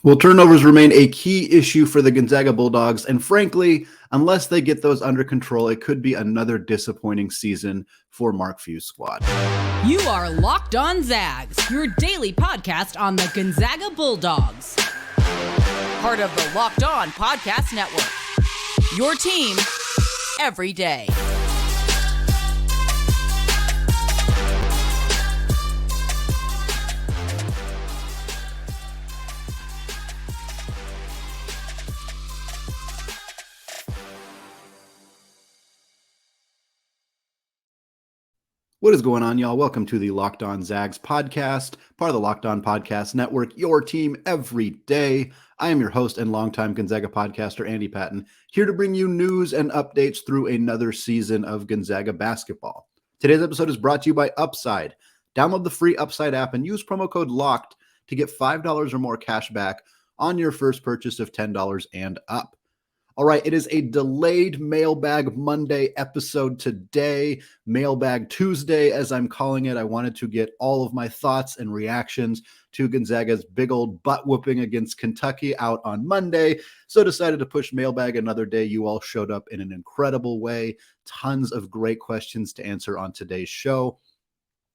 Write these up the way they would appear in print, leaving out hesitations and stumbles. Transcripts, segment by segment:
Well, turnovers remain a key issue for the Gonzaga Bulldogs, and frankly, unless they get those under control, it could be another disappointing season for Mark Few's squad. You are Locked On Zags, your daily podcast on the Gonzaga Bulldogs. Part of the Locked On Podcast Network. Your team every day. What is going on, y'all? Welcome to the Locked On Zags podcast, part of the Locked On Podcast Network, your team every day. I am your host and longtime Gonzaga podcaster, Andy Patton, here to bring you news and updates through another season of Gonzaga basketball. Today's episode is brought to you by Upside. Download the free Upside app and use promo code LOCKED to get $5 or more cash back on your first purchase of $10 and up. All right, it is a delayed Mailbag Monday episode today, Mailbag Tuesday, as I'm calling it. I wanted to get all of my thoughts and reactions to Gonzaga's big old butt whooping against Kentucky out on Monday, so decided to push Mailbag another day. You all showed up in an incredible way. Tons of great questions to answer on today's show.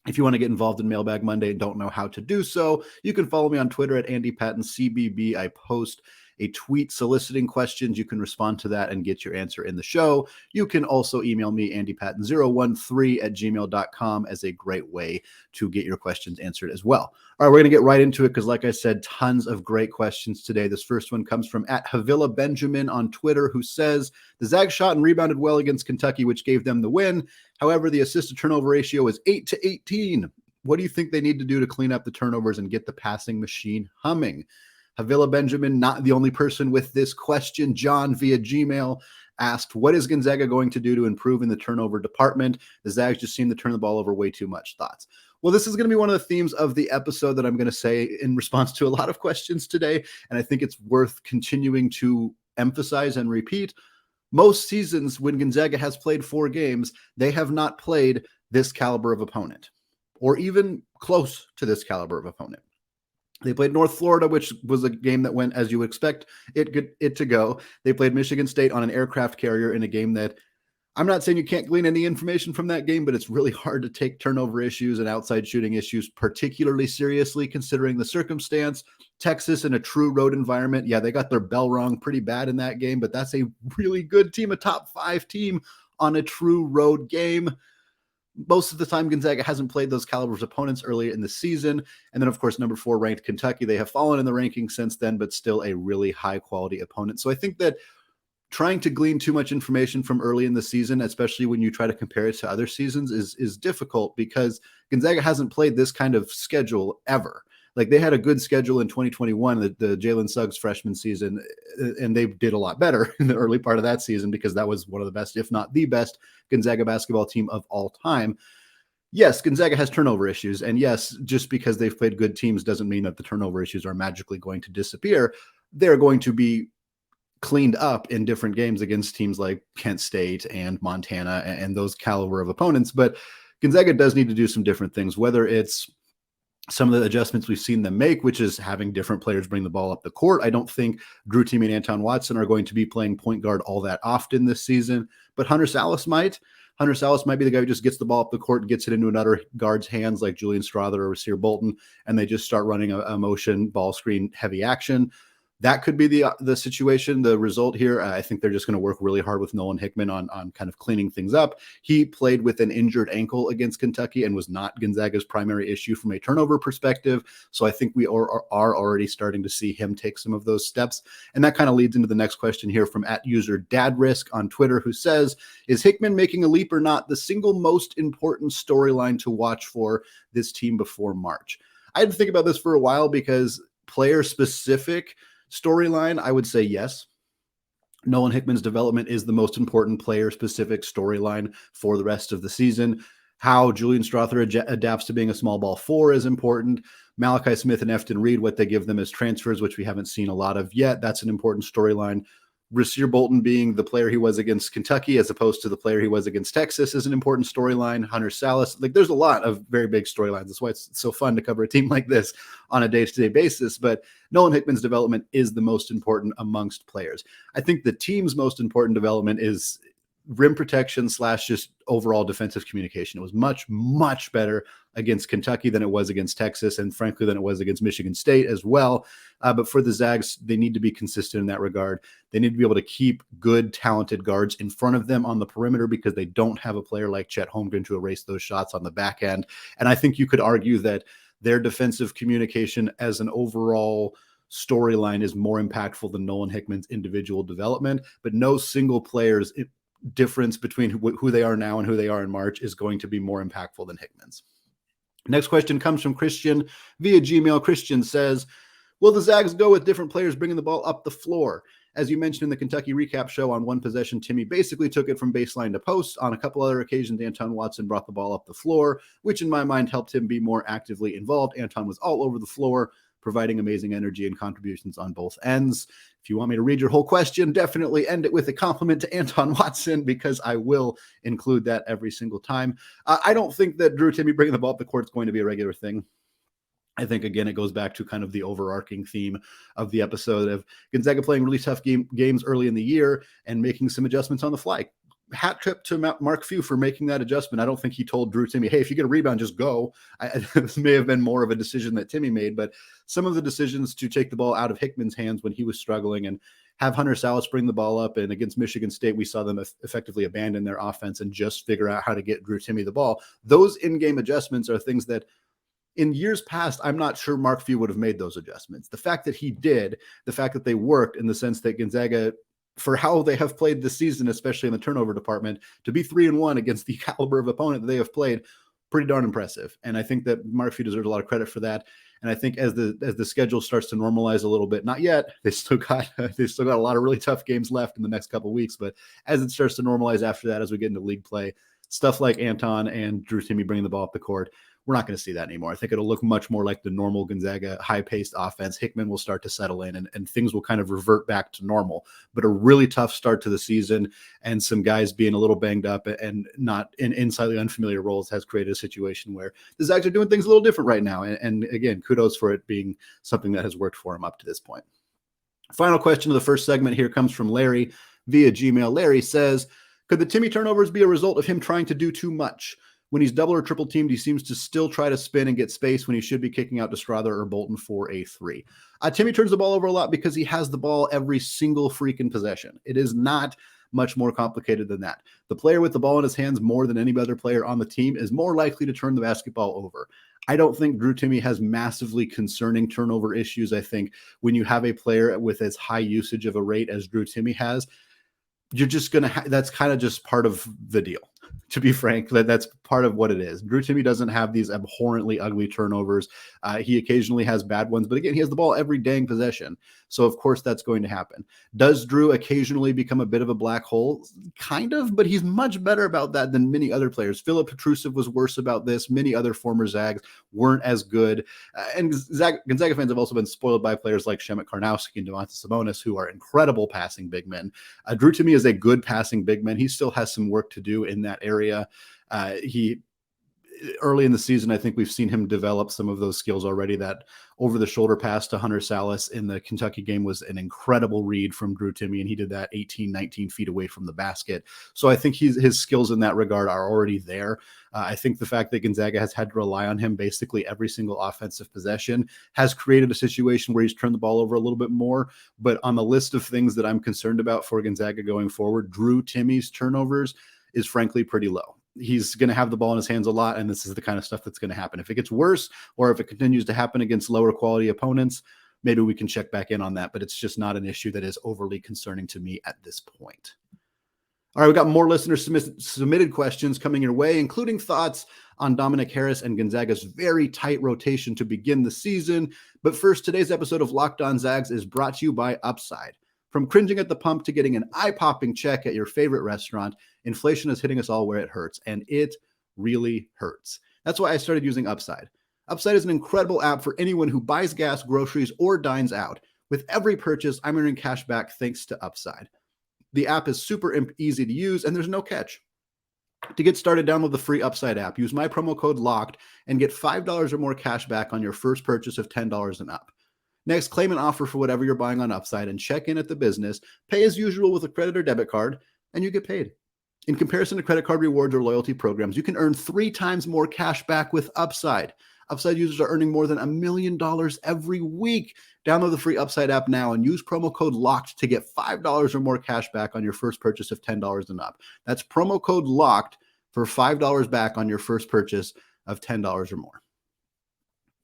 If you want to get involved in Mailbag Monday and don't know how to do so, you can follow me on Twitter at AndyPattonCBB. I post a tweet soliciting questions. You can respond to that and get your answer in the show. You can also email me, andypatton013@gmail.com, as a great way to get your questions answered as well. All right, we're going to get right into it because, like I said, tons of great questions today. This first one comes from @Havila Benjamin on Twitter, who says, the Zags shot and rebounded well against Kentucky, which gave them the win. However, the assist-to-turnover ratio is 8-18. What do you think they need to do to clean up the turnovers and get the passing machine humming? Havila Benjamin, not the only person with this question. John via Gmail asked, what is Gonzaga going to do to improve in the turnover department? The Zags just seem to turn the ball over way too much. Thoughts? Well, this is going to be one of the themes of the episode that I'm going to say in response to a lot of questions today. And I think it's worth continuing to emphasize and repeat. Most seasons when Gonzaga has played 4 games, they have not played this caliber of opponent or even close to this caliber of opponent. They played North Florida, which was a game that went as you would expect it to go. They played Michigan State on an aircraft carrier in a game that I'm not saying you can't glean any information from that game, but it's really hard to take turnover issues and outside shooting issues particularly seriously considering the circumstance. Texas in a true road environment. Yeah, they got their bell rung pretty bad in that game, but that's a really good team, a top 5 team on a true road game. Most of the time, Gonzaga hasn't played those calibers opponents earlier in the season. And then, of course, number 4 ranked Kentucky. They have fallen in the rankings since then, but still a really high-quality opponent. So I think that trying to glean too much information from early in the season, especially when you try to compare it to other seasons, is difficult because Gonzaga hasn't played this kind of schedule ever. Like, they had a good schedule in 2021, the Jalen Suggs freshman season, and they did a lot better in the early part of that season because that was one of the best, if not the best, Gonzaga basketball team of all time. Yes, Gonzaga has turnover issues, and yes, just because they've played good teams doesn't mean that the turnover issues are magically going to disappear. They're going to be cleaned up in different games against teams like Kent State and Montana and those caliber of opponents, but Gonzaga does need to do some different things, whether it's some of the adjustments we've seen them make, which is having different players bring the ball up the court. I don't think Drew Timme and Anton Watson are going to be playing point guard all that often this season, but Hunter Salas might. Hunter Salas might be the guy who just gets the ball up the court and gets it into another guard's hands like Julian Strawther or Rasir Bolton, and they just start running a motion ball screen heavy action. That could be the situation, the result here. I think they're just going to work really hard with Nolan Hickman on kind of cleaning things up. He played with an injured ankle against Kentucky and was not Gonzaga's primary issue from a turnover perspective. So I think we are already starting to see him take some of those steps. And that kind of leads into the next question here from @user DadRisk on Twitter, who says, is Hickman making a leap or not the single most important storyline to watch for this team before March? I had to think about this for a while because player-specific storyline, I would say yes. Nolan Hickman's development is the most important player-specific storyline for the rest of the season. How Julian Strawther adapts to being a small ball 4 is important. Malachi Smith and Efton Reid, what they give them as transfers, which we haven't seen a lot of yet, that's an important storyline. Rasir Bolton being the player he was against Kentucky as opposed to the player he was against Texas is an important storyline. Hunter Salas, like there's a lot of very big storylines. That's why it's so fun to cover a team like this on a day-to-day basis. But Nolan Hickman's development is the most important amongst players. I think the team's most important development is rim protection / just overall defensive communication. It was much, much better against Kentucky than it was against Texas, and frankly than it was against Michigan State as well. But for the Zags, they need to be consistent in that regard. They need to be able to keep good, talented guards in front of them on the perimeter because they don't have a player like Chet Holmgren to erase those shots on the back end. And I think you could argue that their defensive communication as an overall storyline is more impactful than Nolan Hickman's individual development, but no single player's difference between who they are now and who they are in March is going to be more impactful than Hickman's. Next question comes from Christian via Gmail. Christian says, will the Zags go with different players bringing the ball up the floor? As you mentioned in the Kentucky recap show, on one possession, Timme basically took it from baseline to post. On a couple other occasions, Anton Watson brought the ball up the floor, which in my mind helped him be more actively involved. Anton was all over the floor, providing amazing energy and contributions on both ends. If you want me to read your whole question, definitely end it with a compliment to Anton Watson, because I will include that every single time. I don't think that Drew Timme bringing the ball up the court is going to be a regular thing. I think, again, it goes back to kind of the overarching theme of the episode of Gonzaga playing really tough games early in the year and making some adjustments on the fly. Hat tip to Mark Few for making that adjustment. I don't think he told Drew Timme, hey, if you get a rebound, just go. This may have been more of a decision that Timme made, but some of the decisions to take the ball out of Hickman's hands when he was struggling and have Hunter Salas bring the ball up. And against Michigan State, we saw them effectively abandon their offense and just figure out how to get Drew Timme the ball. Those in-game adjustments are things that in years past, I'm not sure Mark Few would have made those adjustments. The fact that he did, the fact that they worked in the sense that Gonzaga, for how they have played this season, especially in the turnover department, to be 3-1 against the caliber of opponent that they have played, pretty darn impressive. And I think that Mark Few deserves a lot of credit for that. And I think as the schedule starts to normalize a little bit, not yet, they still got a lot of really tough games left in the next couple of weeks. But as it starts to normalize after that, as we get into league play, stuff like Anton and Drew Timme bringing the ball up the court, we're not going to see that anymore. I think it'll look much more like the normal Gonzaga high-paced offense. Hickman will start to settle in and things will kind of revert back to normal. But a really tough start to the season and some guys being a little banged up and not in slightly unfamiliar roles has created a situation where the Zags are doing things a little different right now. And again, kudos for it being something that has worked for him up to this point. Final question of the first segment here comes from Larry via Gmail. Larry says, could the Timme turnovers be a result of him trying to do too much? When he's double or triple teamed, he seems to still try to spin and get space when he should be kicking out to Strother or Bolton for a three. Timme turns the ball over a lot because he has the ball every single freaking possession. It is not much more complicated than that. The player with the ball in his hands more than any other player on the team is more likely to turn the basketball over. I don't think Drew Timme has massively concerning turnover issues. I think when you have a player with as high usage of a rate as Drew Timme has, you're just going to that's kind of just part of the deal. To be frank, that's part of what it is. Drew Timme doesn't have these abhorrently ugly turnovers. He occasionally has bad ones, but again, he has the ball every dang possession. So of course that's going to happen. Does Drew occasionally become a bit of a black hole? Kind of, but he's much better about that than many other players. Filip Petrusev was worse about this. Many other former Zags weren't as good. And Gonzaga fans have also been spoiled by players like Shemet Karnowski and Domantas Sabonis, who are incredible passing big men. Drew Timme is a good passing big man. He still has some work to do in that area. He early in the season, I think we've seen him develop some of those skills already. That over the shoulder pass to Hunter Salas in the Kentucky game was an incredible read from Drew Timme, and he did that 18, 19 feet away from the basket. So I think his skills in that regard are already there. I think the fact that Gonzaga has had to rely on him basically every single offensive possession has created a situation where he's turned the ball over a little bit more. But on the list of things that I'm concerned about for Gonzaga going forward, Drew Timme's turnovers is frankly pretty low. He's going to have the ball in his hands a lot, and this is the kind of stuff that's going to happen. If it gets worse or if it continues to happen against lower quality opponents, maybe we can check back in on that, but it's just not an issue that is overly concerning to me at this point. All right, we got more listeners submitted questions coming your way, including thoughts on Dominic Harris and Gonzaga's very tight rotation to begin the season. But first, today's episode of Locked On Zags is brought to you by Upside. From cringing at the pump to getting an eye-popping check at your favorite restaurant, inflation is hitting us all where it hurts, and it really hurts. That's why I started using Upside. Upside is an incredible app for anyone who buys gas, groceries, or dines out. With every purchase, I'm earning cash back thanks to Upside. The app is super easy to use, and there's no catch. To get started, download the free Upside app. Use my promo code LOCKED and get $5 or more cash back on your first purchase of $10 and up. Next, claim an offer for whatever you're buying on Upside and check in at the business. Pay as usual with a credit or debit card, and you get paid. In comparison to credit card rewards or loyalty programs, you can earn 3 times more cash back with Upside. Upside users are earning more than $1 million every week. Download the free Upside app now and use promo code LOCKED to get $5 or more cash back on your first purchase of $10 and up. That's promo code LOCKED for $5 back on your first purchase of $10 or more.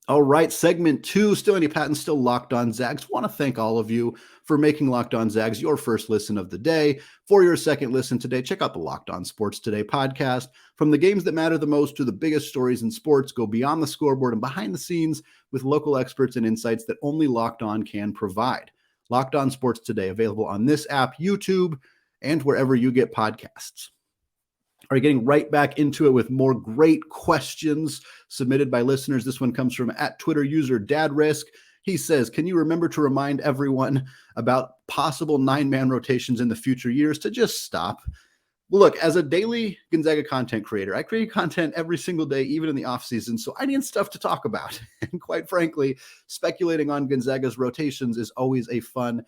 All right, segment 2, still Andy Patton, still Locked On Zags. Want to thank all of you for making Locked On Zags your first listen of the day. For your second listen today, check out the Locked On Sports Today podcast. From the games that matter the most to the biggest stories in sports, go beyond the scoreboard and behind the scenes with local experts and insights that only Locked On can provide. Locked On Sports Today, available on this app, YouTube, and wherever you get podcasts. All right, getting right back into it with more great questions submitted by listeners. This one comes from @Twitter user DadRisk. He says, can you remember to remind everyone about possible 9-man rotations in the future years to just stop? Well, look, as a daily Gonzaga content creator, I create content every single day, even in the off season. So I need stuff to talk about. And quite frankly, speculating on Gonzaga's rotations is always a fun,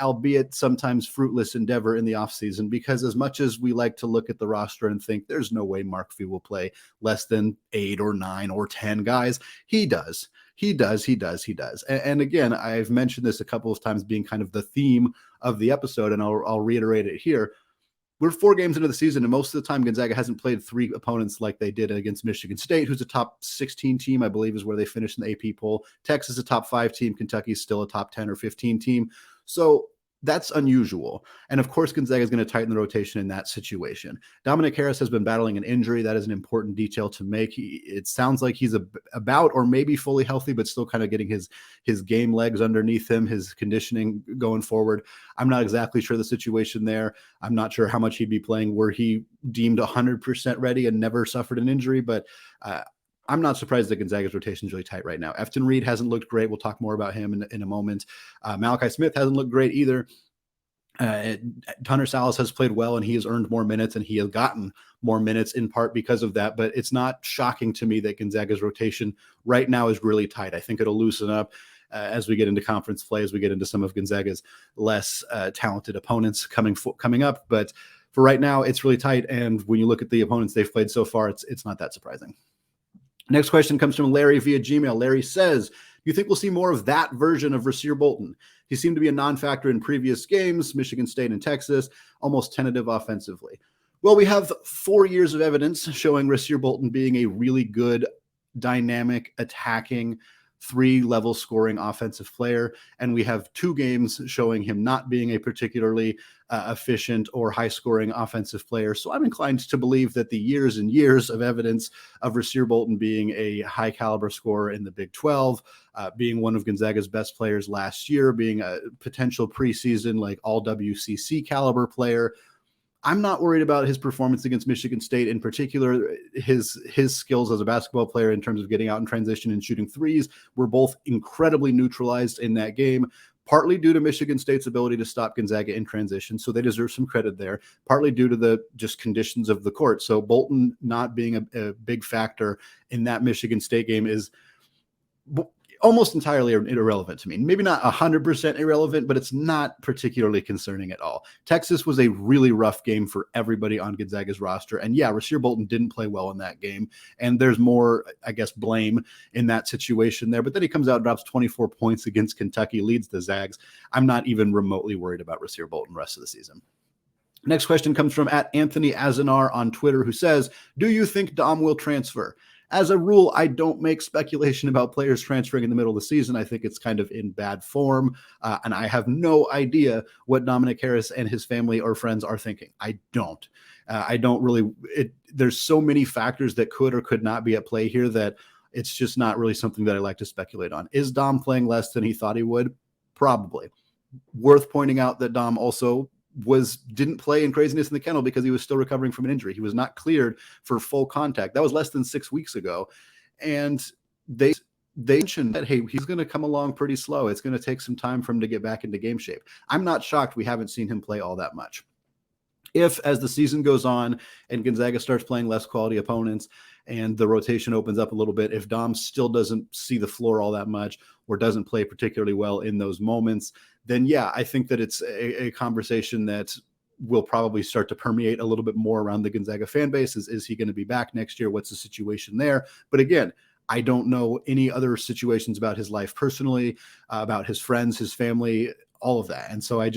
albeit sometimes fruitless endeavor in the off season, because as much as we like to look at the roster and think there's no way Mark Fee will play less than 8 or 9 or 10 guys, he does. He does. And again, I've mentioned this a couple of times being kind of the theme of the episode, and I'll reiterate it here. We're 4 games into the season, and most of the time Gonzaga hasn't played 3 opponents like they did against Michigan State, who's a top 16 team, I believe is where they finished in the AP poll. Texas is a top 5 team. Kentucky's still a top 10 or 15 team. So that's unusual. And of course, Gonzaga is going to tighten the rotation in that situation. Dominic Harris has been battling an injury. That is an important detail to make. It sounds like he's about or maybe fully healthy, but still kind of getting his game legs underneath him, his conditioning going forward. I'm not exactly sure the situation there. I'm not sure how much he'd be playing were he deemed 100% ready and never suffered an injury, but I'm not surprised that Gonzaga's rotation is really tight right now. Efton Reid hasn't looked great. We'll talk more about him in a moment. Malachi Smith hasn't looked great either. Hunter Salas has played well, and he has earned more minutes, and he has gotten more minutes in part because of that. But it's not shocking to me that Gonzaga's rotation right now is really tight. I think it'll loosen up as we get into conference play, as we get into some of Gonzaga's less talented opponents coming up. But for right now, it's really tight. And when you look at the opponents they've played so far, it's not that surprising. Next question comes from Larry via Gmail. Larry says, do you think we'll see more of that version of Rasir Bolton? He seemed to be a non-factor in previous games, Michigan State and Texas, almost tentative offensively. Well, we have 4 years of evidence showing Rasir Bolton being a really good, dynamic, attacking, 3-level scoring offensive player. And we have 2 games showing him not being a particularly efficient or high-scoring offensive player. So I'm inclined to believe that the years and years of evidence of Rasir Bolton being a high-caliber scorer in the Big 12, being one of Gonzaga's best players last year, being a potential preseason like all-WCC caliber player, I'm not worried about his performance against Michigan State, in particular. His skills as a basketball player in terms of getting out in transition and shooting threes were both incredibly neutralized in that game, partly due to Michigan State's ability to stop Gonzaga in transition. So they deserve some credit there, partly due to the just conditions of the court. So Bolton not being a big factor in that Michigan State game is almost entirely irrelevant to me. Maybe not 100% irrelevant, but it's not particularly concerning at all. Texas was a really rough game for everybody on Gonzaga's roster. And yeah, Rasir Bolton didn't play well in that game. And there's more, I guess, blame in that situation there. But then he comes out and drops 24 points against Kentucky, leads the Zags. I'm not even remotely worried about Rasir Bolton the rest of the season. Next question comes from @Anthony Azanar on Twitter, who says, do you think Dom will transfer? As a rule, I don't make speculation about players transferring in the middle of the season. I think it's kind of in bad form, and I have no idea what Dominic Harris and his family or friends are thinking. I don't really. There's so many factors that could or could not be at play here that it's just not really something that I like to speculate on. Is Dom playing less than he thought he would? Probably. Worth pointing out that Dom also didn't play in Craziness in the Kennel because he was still recovering from an injury. He was not cleared for full contact. That was less than 6 weeks ago. And they they mentioned that, hey, he's going to come along pretty slow. It's going to take some time for him to get back into game shape. I'm not shocked we haven't seen him play all that much. If, as the season goes on and Gonzaga starts playing less quality opponents and the rotation opens up a little bit, if Dom still doesn't see the floor all that much or doesn't play particularly well in those moments, then yeah, I think that it's a conversation that will probably start to permeate a little bit more around the Gonzaga fan base. Is he going to be back next year? What's the situation there? But again, I don't know any other situations about his life personally, about his friends, his family, all of that. And so I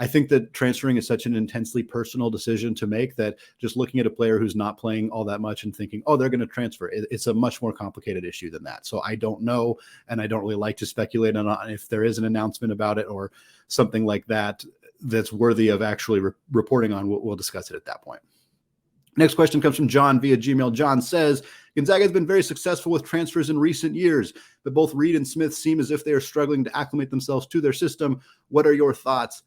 think that transferring is such an intensely personal decision to make that just looking at a player who's not playing all that much and thinking, oh, they're going to transfer, it's a much more complicated issue than that. So I don't know, and I don't really like to speculate on if there is an announcement about it or something like that that's worthy of actually reporting on. We'll discuss it at that point. Next question comes from John via Gmail. John says, Gonzaga has been very successful with transfers in recent years, but both Reid and Smith seem as if they are struggling to acclimate themselves to their system. What are your thoughts?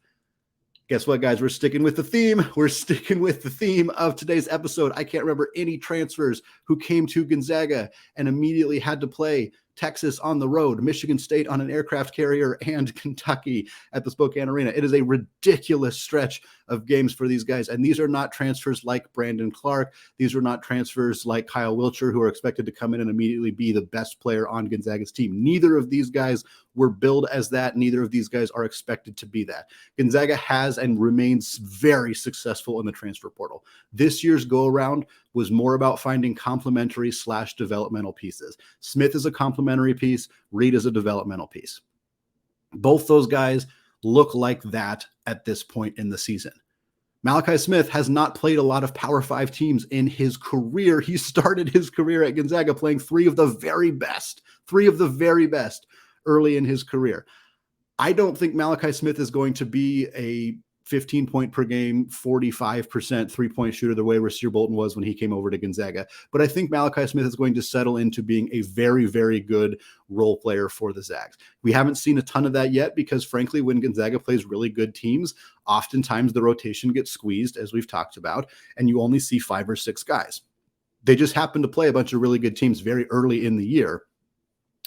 Guess what, guys? We're sticking with the theme. We're sticking with the theme of today's episode. I can't remember any transfers who came to Gonzaga and immediately had to play Texas on the road, Michigan State on an aircraft carrier, and Kentucky at the Spokane Arena. It is a ridiculous stretch of games for these guys. And these are not transfers like Brandon Clark. These are not transfers like Kyle Wiltshire, who are expected to come in and immediately be the best player on Gonzaga's team. Neither of these guys were billed as that. Neither of these guys are expected to be that. Gonzaga has and remains very successful in the transfer portal. This year's go-around was more about finding complementary / developmental pieces. Smith is a complementary piece. Reid is a developmental piece. Both those guys look like that at this point in the season. Malachi Smith has not played a lot of Power 5 teams in his career. He started his career at Gonzaga playing three of the very best early in his career. I don't think Malachi Smith is going to be a 15-point per game, 45% three-point shooter the way Rasir Bolton was when he came over to Gonzaga. But I think Malachi Smith is going to settle into being a very, very good role player for the Zags. We haven't seen a ton of that yet because, frankly, when Gonzaga plays really good teams, oftentimes the rotation gets squeezed, as we've talked about, and you only see 5 or 6 guys. They just happen to play a bunch of really good teams very early in the year.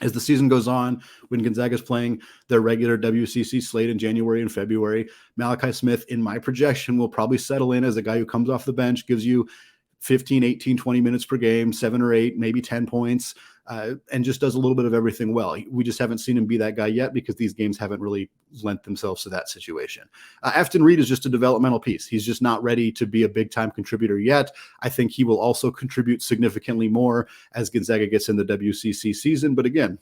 As the season goes on, when Gonzaga is playing their regular WCC slate in January and February, Malachi Smith, in my projection, will probably settle in as a guy who comes off the bench, gives you 15, 18, 20 minutes per game, 7 or 8, maybe 10 points, and just does a little bit of everything well. We just haven't seen him be that guy yet because these games haven't really lent themselves to that situation. Efton Reid is just a developmental piece. He's just not ready to be a big-time contributor yet. I think he will also contribute significantly more as Gonzaga gets in the WCC season. But again,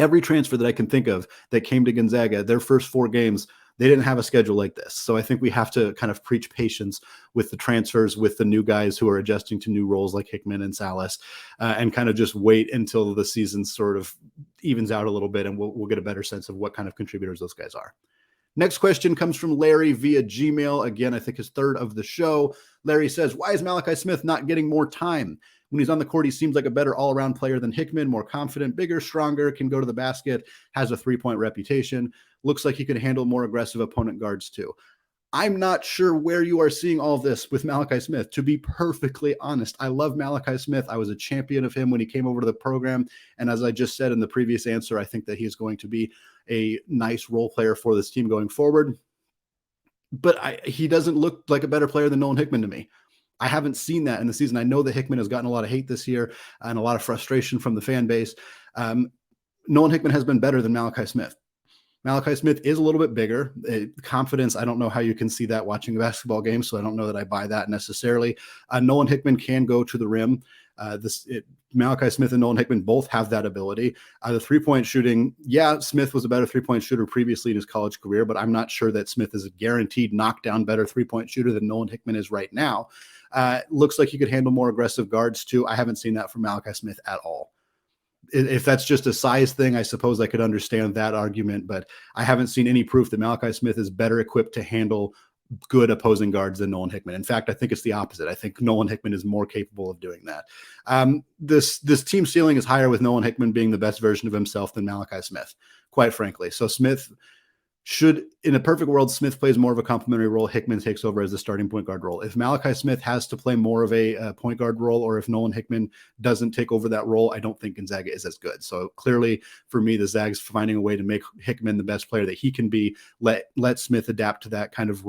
every transfer that I can think of that came to Gonzaga, their first 4 games, they didn't have a schedule like this. So I think we have to kind of preach patience with the transfers, with the new guys who are adjusting to new roles like Hickman and Salas, and kind of just wait until the season sort of evens out a little bit, and we'll get a better sense of what kind of contributors those guys are. Next question comes from Larry via Gmail. Again, I think his third of the show. Larry says, why is Malachi Smith not getting more time? When he's on the court, he seems like a better all-around player than Hickman, more confident, bigger, stronger, can go to the basket, has a three-point reputation, looks like he can handle more aggressive opponent guards too. I'm not sure where you are seeing all of this with Malachi Smith, to be perfectly honest. I love Malachi Smith. I was a champion of him when he came over to the program. And as I just said in the previous answer, I think that he is going to be a nice role player for this team going forward. But he doesn't look like a better player than Nolan Hickman to me. I haven't seen that in the season. I know that Hickman has gotten a lot of hate this year and a lot of frustration from the fan base. Nolan Hickman has been better than Malachi Smith. Malachi Smith is a little bit bigger. Confidence, I don't know how you can see that watching a basketball game, so I don't know that I buy that necessarily. Nolan Hickman can go to the rim. Malachi Smith and Nolan Hickman both have that ability. The three-point shooting, yeah, Smith was a better three-point shooter previously in his college career, but I'm not sure that Smith is a guaranteed knockdown better three-point shooter than Nolan Hickman is right now. Looks like he could handle more aggressive guards too. I haven't seen that from Malachi Smith at all. If that's just a size thing, I suppose I could understand that argument, but I haven't seen any proof that Malachi Smith is better equipped to handle good opposing guards than Nolan Hickman. In fact, I think it's the opposite. I think Nolan Hickman is more capable of doing that. This team ceiling is higher with Nolan Hickman being the best version of himself than Malachi Smith, quite frankly. So Smith, Should, in a perfect world, Smith plays more of a complementary role, Hickman takes over as the starting point guard role. If Malachi Smith has to play more of a point guard role, or if Nolan Hickman doesn't take over that role, I don't think Gonzaga is as good. So clearly, for me, the Zags finding a way to make Hickman the best player that he can be, let Smith adapt to that kind of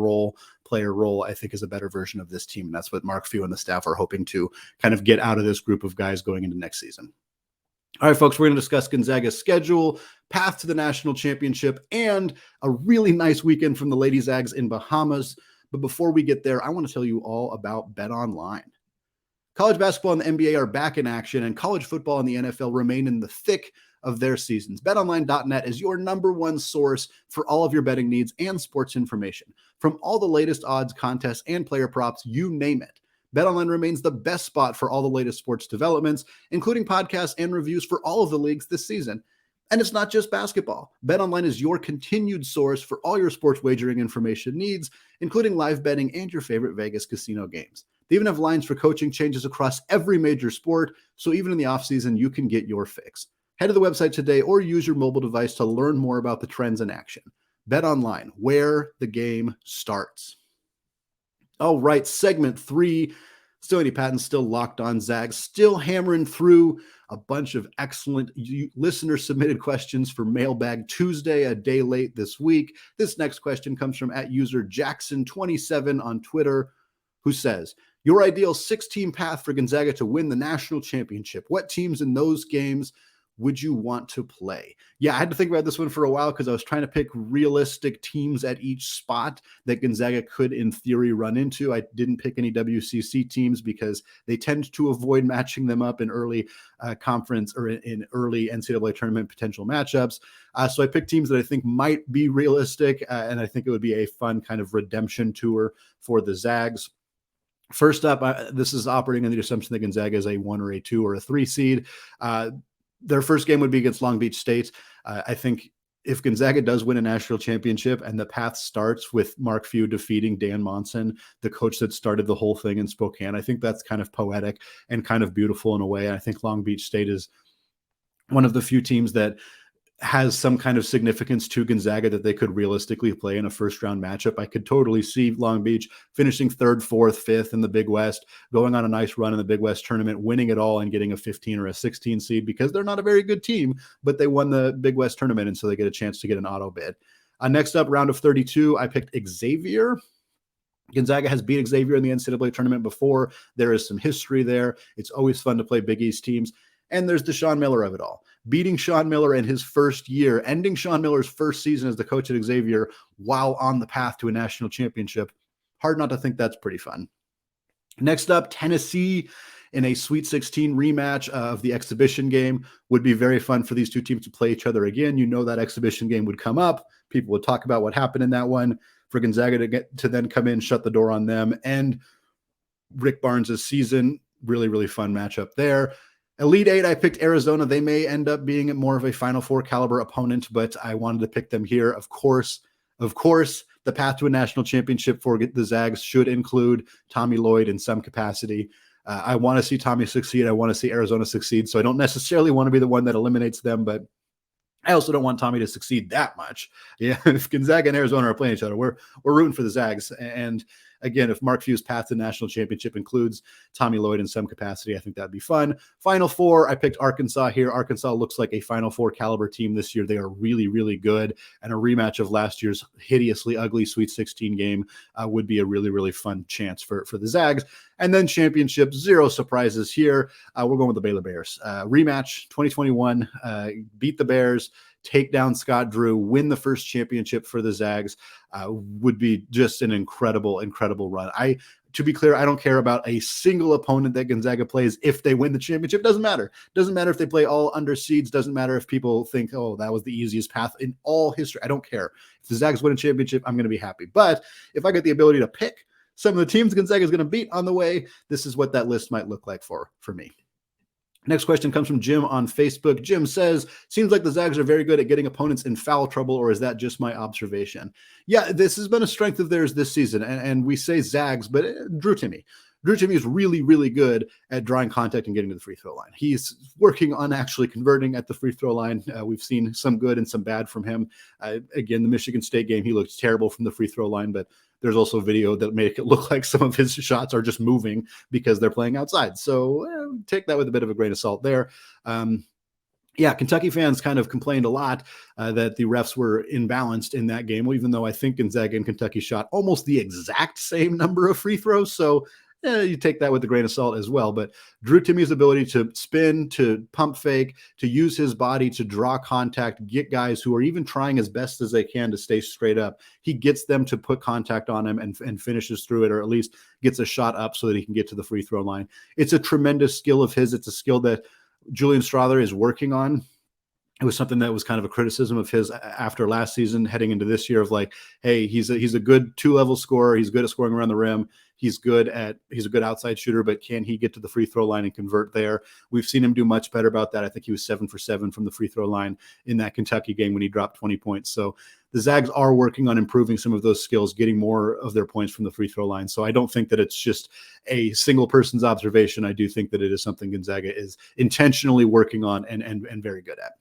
player role, I think is a better version of this team. And that's what Mark Few and the staff are hoping to kind of get out of this group of guys going into next season. All right, folks, we're going to discuss Gonzaga's schedule, path to the national championship, and a really nice weekend from the Lady Zags in Bahamas. But before we get there, I want to tell you all about BetOnline. College basketball and the NBA are back in action, and college football and the NFL remain in the thick of their seasons. BetOnline.net is your number one source for all of your betting needs and sports information. From all the latest odds, contests, and player props, you name it. BetOnline remains the best spot for all the latest sports developments, including podcasts and reviews for all of the leagues this season. And it's not just basketball. BetOnline is your continued source for all your sports wagering information needs, including live betting and your favorite Vegas casino games. They even have lines for coaching changes across every major sport, so even in the offseason, you can get your fix. Head to the website today or use your mobile device to learn more about the trends in action. BetOnline, where the game starts. All right, segment 3. Still Andy Patton, still locked on Zags, still hammering through a bunch of excellent listener-submitted questions for Mailbag Tuesday, a day late this week. This next question comes from @user Jackson27 on Twitter, who says, your ideal 6-team path for Gonzaga to win the national championship. What teams in those games would you want to play? Yeah, I had to think about this one for a while because I was trying to pick realistic teams at each spot that Gonzaga could, in theory, run into. I didn't pick any WCC teams because they tend to avoid matching them up in early conference or in early NCAA tournament potential matchups. So I picked teams that I think might be realistic, and I think it would be a fun kind of redemption tour for the Zags. First up, this is operating on the assumption that Gonzaga is a 1 or a 2 or a 3 seed. Their first game would be against Long Beach State. I think if Gonzaga does win a national championship and the path starts with Mark Few defeating Dan Monson, the coach that started the whole thing in Spokane, I think that's kind of poetic and kind of beautiful in a way. And I think Long Beach State is one of the few teams that has some kind of significance to Gonzaga that they could realistically play in a first-round matchup. I could totally see Long Beach finishing 3rd, 4th, 5th in the Big West, going on a nice run in the Big West tournament, winning it all and getting a 15 or a 16 seed because they're not a very good team, but they won the Big West tournament, and so they get a chance to get an auto bid. Next up, round of 32, I picked Xavier. Gonzaga has beat Xavier in the NCAA tournament before. There is some history there. It's always fun to play Big East teams. And there's the Sean Miller of it all. Beating Sean Miller in his first year, ending Sean Miller's first season as the coach at Xavier while on the path to a national championship. Hard not to think that's pretty fun. Next up, Tennessee in a Sweet 16 rematch of the exhibition game. Would be very fun for these two teams to play each other again. You know that exhibition game would come up. People would talk about what happened in that one. For Gonzaga to then come in, shut the door on them, and Rick Barnes' season. Really, really fun matchup there. Elite 8, I picked Arizona. They may end up being more of a Final Four caliber opponent, but I wanted to pick them here. Of course, the path to a national championship for the Zags should include Tommy Lloyd in some capacity. I want to see Tommy succeed. I want to see Arizona succeed. So I don't necessarily want to be the one that eliminates them, but I also don't want Tommy to succeed that much. Yeah, if Gonzaga and Arizona are playing each other, we're rooting for the Zags. And again, if Mark Few's path to the national championship includes Tommy Lloyd in some capacity, I think that'd be fun. Final Four, I picked Arkansas here. Arkansas looks like a Final Four caliber team this year. They are really, really good. And a rematch of last year's hideously ugly Sweet 16 game would be a really, really fun chance for the Zags. And then championship, 0 surprises here. We're going with the Baylor Bears. Rematch 2021, beat the Bears, take down Scott Drew, win the first championship for the Zags. Would be just an incredible, incredible run. To be clear, I don't care about a single opponent that Gonzaga plays if they win the championship. Doesn't matter. Doesn't matter if they play all under seeds. Doesn't matter if people think, oh, that was the easiest path in all history. I don't care. If the Zags win a championship, I'm going to be happy. But if I get the ability to pick some of the teams Gonzaga is going to beat on the way, this is what that list might look like for me. Next question comes from Jim on Facebook. Jim says, seems like the Zags are very good at getting opponents in foul trouble, or is that just my observation? Yeah, this has been a strength of theirs this season. And we say Zags, but Drew Timme. Drew Timme is really, really good at drawing contact and getting to the free throw line. He's working on actually converting at the free throw line. We've seen some good and some bad from him. Again, the Michigan State game, he looked terrible from the free throw line, but there's also video that make it look like some of his shots are just moving because they're playing outside. So take that with a bit of a grain of salt there. Kentucky fans kind of complained a lot that the refs were imbalanced in that game, even though I think Gonzaga and Kentucky shot almost the exact same number of free throws. So you take that with a grain of salt as well. But Drew Timme's ability to spin, to pump fake, to use his body to draw contact, get guys who are even trying as best as they can to stay straight up. He gets them to put contact on him and finishes through it, or at least gets a shot up so that he can get to the free throw line. It's a tremendous skill of his. It's a skill that Julian Strawther is working on. It was something that was kind of a criticism of his after last season, heading into this year, of like, hey, he's a good 2-level scorer. He's good at scoring around the rim. He's a good outside shooter, but can he get to the free throw line and convert there? We've seen him do much better about that. I think he was 7 for 7 from the free throw line in that Kentucky game when he dropped 20 points. So the Zags are working on improving some of those skills, getting more of their points from the free throw line. So I don't think that it's just a single person's observation. I do think that it is something Gonzaga is intentionally working on and very good at.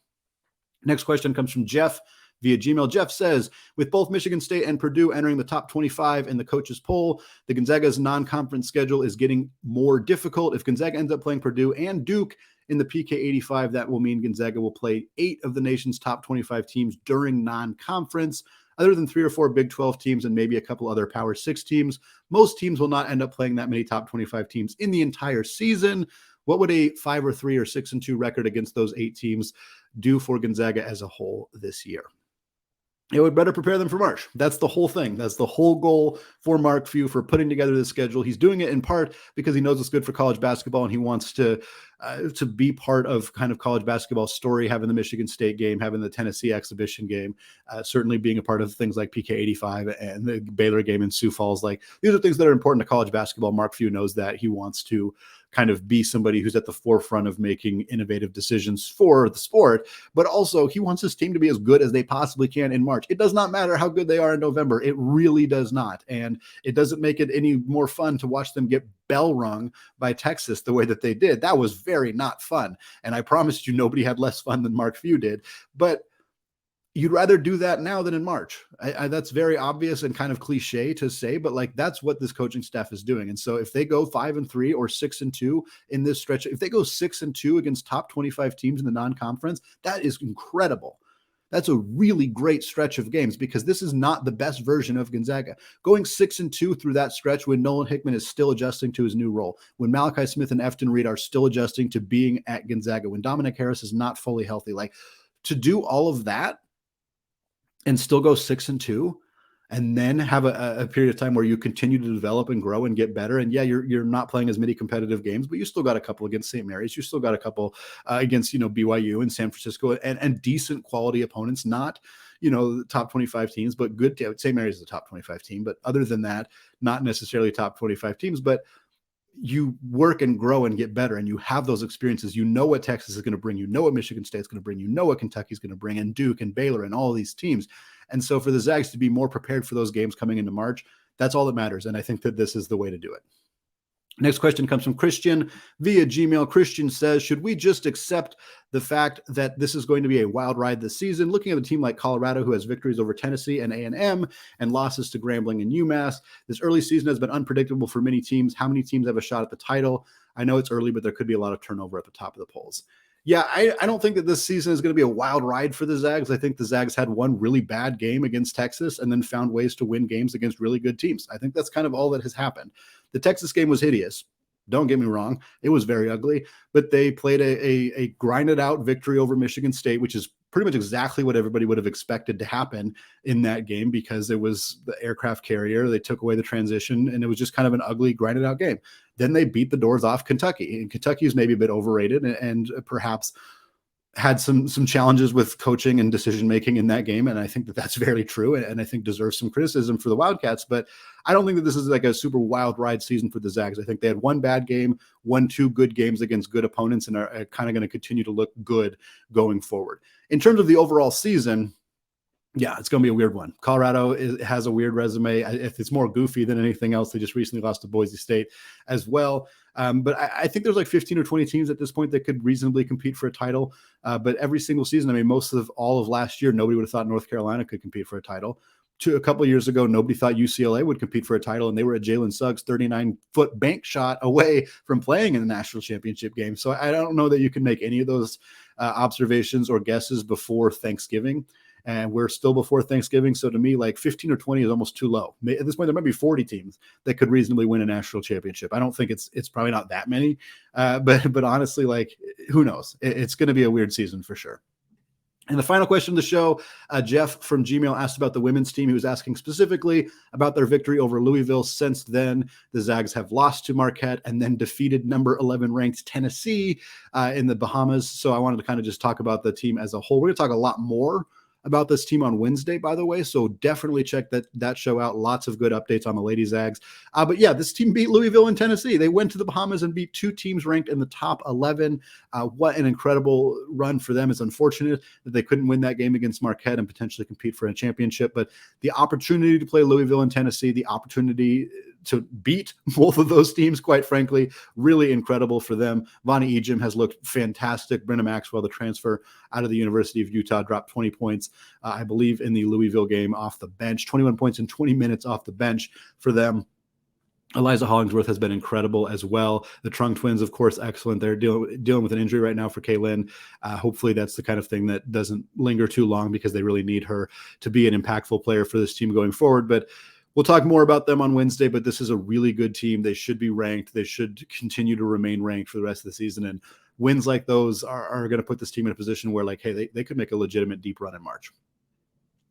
Next question comes from Jeff via Gmail. Jeff says, with both Michigan State and Purdue entering the top 25 in the coaches poll, the Gonzaga's non-conference schedule is getting more difficult. If Gonzaga ends up playing Purdue and Duke in the PK 85, that will mean Gonzaga will play 8 of the nation's top 25 teams during non-conference. Other than 3 or 4 Big 12 teams and maybe a couple other Power 6 teams, most teams will not end up playing that many top 25 teams in the entire season. What would a 5 or 3 or 6-2 record against those 8 teams do for Gonzaga as a whole this year? It would better prepare them for March. That's the whole thing. That's the whole goal for Mark Few for putting together this schedule. He's doing it in part because he knows it's good for college basketball and he wants to be part of kind of college basketball story, having the Michigan State game, having the Tennessee exhibition game, certainly being a part of things like PK 85 and the Baylor game in Sioux Falls. Like, these are things that are important to college basketball. Mark Few knows that. He wants to kind of be somebody who's at the forefront of making innovative decisions for the sport, but also he wants his team to be as good as they possibly can in March. It does not matter how good they are in November. It really does not. And it doesn't make it any more fun to watch them get bell rung by Texas the way that they did. That was very not fun. And I promised you nobody had less fun than Mark Few did. But you'd rather do that now than in March. That's very obvious and kind of cliche to say, but like, that's what this coaching staff is doing. And so if they go 5-3 or 6-2 in this stretch, if they go 6-2 against top 25 teams in the non-conference, that is incredible. That's a really great stretch of games because this is not the best version of Gonzaga. Going 6-2 through that stretch when Nolan Hickman is still adjusting to his new role, when Malachi Smith and Efton Reid are still adjusting to being at Gonzaga, when Dominic Harris is not fully healthy, like, to do all of that and still go 6-2 and then have a period of time where you continue to develop and grow and get better. And yeah, you're not playing as many competitive games, but you still got a couple against St. Mary's. You still got a couple against, BYU and San Francisco and decent quality opponents, not, the top 25 teams, but good. St. Mary's is a top 25 team, but other than that, not necessarily top 25 teams, but you work and grow and get better and you have those experiences. You know what Texas is going to bring, what Michigan State's going to bring, what Kentucky's going to bring, and Duke and Baylor and all of these teams. And so for the Zags to be more prepared for those games coming into March, that's all that matters. And I think that this is the way to do it. Next question comes from Christian via Gmail. Christian says, should we just accept the fact that this is going to be a wild ride this season? Looking at a team like Colorado, who has victories over Tennessee and A&M and losses to Grambling and UMass, this early season has been unpredictable for many teams. How many teams have a shot at the title? I know it's early, but there could be a lot of turnover at the top of the polls. Yeah, I don't think that this season is going to be a wild ride for the Zags. I think the Zags had one really bad game against Texas and then found ways to win games against really good teams. I think that's kind of all that has happened. The Texas game was hideous. Don't get me wrong. It was very ugly, but they played a grinded out victory over Michigan State, which is pretty much exactly what everybody would have expected to happen in that game because it was the aircraft carrier. They took away the transition and it was just kind of an ugly grinded out game. Then they beat the doors off Kentucky, and Kentucky is maybe a bit overrated and perhaps had some challenges with coaching and decision-making in that game. And I think that that's very true. And I think deserves some criticism for the Wildcats, but I don't think that this is like a super wild ride season for the Zags. I think they had one bad game, 2 good games against good opponents, and are kind of going to continue to look good going forward. In terms of the overall season, Yeah, it's going to be a weird one. Colorado has a weird resume. If it's more goofy than anything else, they just recently lost to Boise State as well. But I think there's like 15 or 20 teams at this point that could reasonably compete for a title. But every single season, I mean, most of all of last year, nobody would have thought North Carolina could compete for a title. A couple of years ago, nobody thought UCLA would compete for a title, and they were a Jalen Suggs 39-foot bank shot away from playing in the national championship game. So I don't know that you can make any of those observations or guesses before Thanksgiving. And we're still before Thanksgiving. So to me, like 15 or 20 is almost too low. At this point, there might be 40 teams that could reasonably win a national championship. I don't think it's probably not that many. But honestly, like, who knows? It's going to be a weird season for sure. And the final question of the show, Jeff from Gmail asked about the women's team. He was asking specifically about their victory over Louisville. Since then, the Zags have lost to Marquette and then defeated number 11 ranked Tennessee in the Bahamas. So I wanted to kind of just talk about the team as a whole. We're going to talk a lot more about this team on Wednesday, by the way. So definitely check that show out. Lots of good updates on the Lady Zags. But yeah, this team beat Louisville and Tennessee. They went to the Bahamas and beat two teams ranked in the top 11. What an incredible run for them. It's unfortunate that they couldn't win that game against Marquette and potentially compete for a championship. But the opportunity to play Louisville and Tennessee, the opportunity to beat both of those teams, quite frankly, really incredible for them. Vonnie Ejim has looked fantastic. Brenna Maxwell, the transfer out of the University of Utah, dropped 20 points, I believe, in the Louisville game off the bench. 21 points in 20 minutes off the bench for them. Eliza Hollingsworth has been incredible as well. The Trung twins, of course, excellent. They're dealing with an injury right now for Kaylin. Hopefully that's the kind of thing that doesn't linger too long, because they really need her to be an impactful player for this team going forward. But we'll talk more about them on Wednesday, but this is a really good team. They should be ranked. They should continue to remain ranked for the rest of the season. And wins like those are going to put this team in a position where, like, hey, they could make a legitimate deep run in March.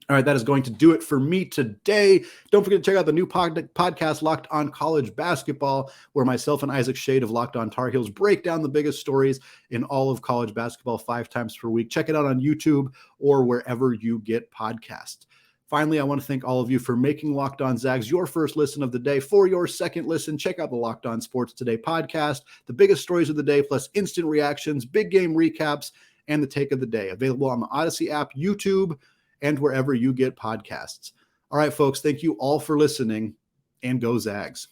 All right, that is going to do it for me today. Don't forget to check out the new podcast, Locked On College Basketball, where myself and Isaac Shade of Locked On Tar Heels break down the biggest stories in all of college basketball 5 times per week. Check it out on YouTube or wherever you get podcasts. Finally, I want to thank all of you for making Locked On Zags your first listen of the day. For your second listen, check out the Locked On Sports Today podcast, the biggest stories of the day, plus instant reactions, big game recaps, and the take of the day. Available on the Odyssey app, YouTube, and wherever you get podcasts. All right, folks, thank you all for listening, and go Zags.